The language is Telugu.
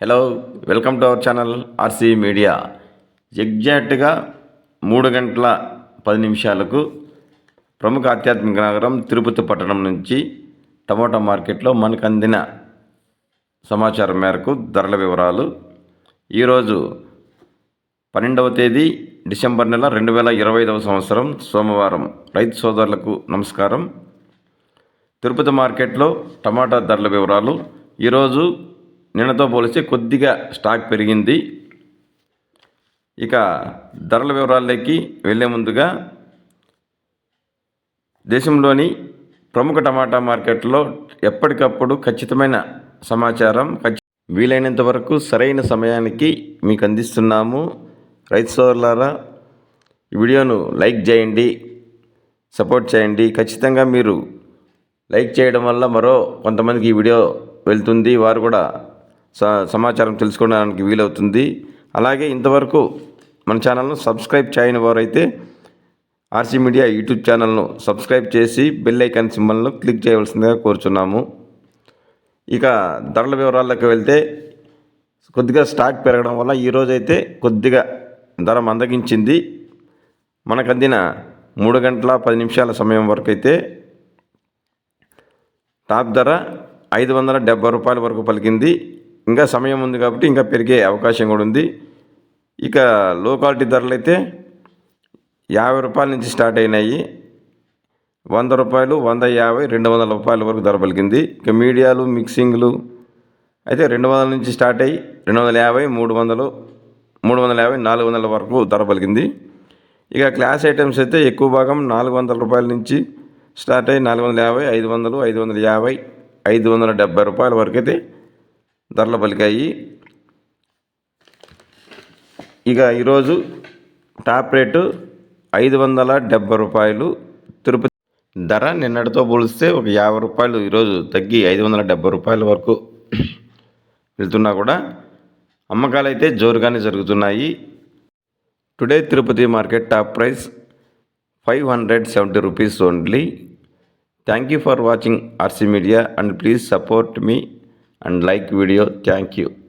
Hello, welcome to our channel RC media. ఎగ్జాక్ట్గా 3 గంటల 10 నిమిషాలకు ప్రముఖ ఆధ్యాత్మిక నగరం తిరుపతి పట్టణం నుంచి టమోటా మార్కెట్లో మనకు అందిన సమాచారం మేరకు ధరల వివరాలు. ఈరోజు 12వ తేదీ డిసెంబర్ నెల 2025వ సంవత్సరం సోమవారం. రైతు సోదరులకు నమస్కారం. తిరుపతి మార్కెట్లో టమాటా ధరల వివరాలు. ఈరోజు నిన్నతో పోలిస్తే కొద్దిగా స్టాక్ పెరిగింది. ఇక ధరల వివరాల్లోకి వెళ్ళే ముందుగా దేశంలోని ప్రముఖ టమాటా మార్కెట్లో ఎప్పటికప్పుడు ఖచ్చితమైన సమాచారం వీలైనంత వరకు సరైన సమయానికి మీకు అందిస్తున్నాము. రైతు సోదరులారా, ఈ వీడియోను లైక్ చేయండి, సపోర్ట్ చేయండి. ఖచ్చితంగా మీరు లైక్ చేయడం వల్ల మరో కొంతమందికి ఈ వీడియో వెళ్తుంది, వారు కూడా సమాచారం తెలుసుకోవడానికి వీలవుతుంది. అలాగే ఇంతవరకు మన ఛానల్ను సబ్స్క్రైబ్ చేయని వారైతే ఆర్సీ మీడియా యూట్యూబ్ ఛానల్ను సబ్స్క్రైబ్ చేసి బెల్ ఐకాన్ సింబల్ను క్లిక్ చేయవలసిందిగా కోరుచున్నాము. ఇక ధరల వివరాల్లోకి వెళ్తే కొద్దిగా స్టాక్ పెరగడం వల్ల ఈరోజైతే కొద్దిగా ధర మందగించింది. మనకు అందిన 3 గంటల 10 నిమిషాల సమయం వరకు అయితే టాప్ ధర 570 రూపాయల వరకు పలికింది. ఇంకా సమయం ఉంది కాబట్టి ఇంకా పెరిగే అవకాశం కూడా ఉంది. ఇక లో క్వాలిటీ ధరలు అయితే 50 రూపాయల నుంచి స్టార్ట్ అయినాయి. 100 రూపాయలు, 150, 200 రూపాయల వరకు ధర పలికింది. ఇక మీడియాలు, మిక్సింగ్లు అయితే 200 నుంచి స్టార్ట్ అయ్యి 250, 300, 350, 400 వరకు ధర పలికింది. ఇక క్లాస్ ఐటమ్స్ అయితే ఎక్కువ భాగం 400 రూపాయల నుంచి స్టార్ట్ అయ్యి 450, 500, 550, 570 రూపాయల వరకు అయితే ధరలు పలికాయి. ఇక ఈరోజు టాప్ రేటు 570 రూపాయలు. తిరుపతి ధర నిన్నటితో పోలిస్తే ఒక 50 రూపాయలు ఈరోజు తగ్గి 570 రూపాయల వరకు వెళ్తున్నా కూడా అమ్మకాలు అయితే జోరుగానే జరుగుతున్నాయి. Today Tirupati market top price 570 rupees only. Thank you for watching RC media and please support me and like video. Thank you.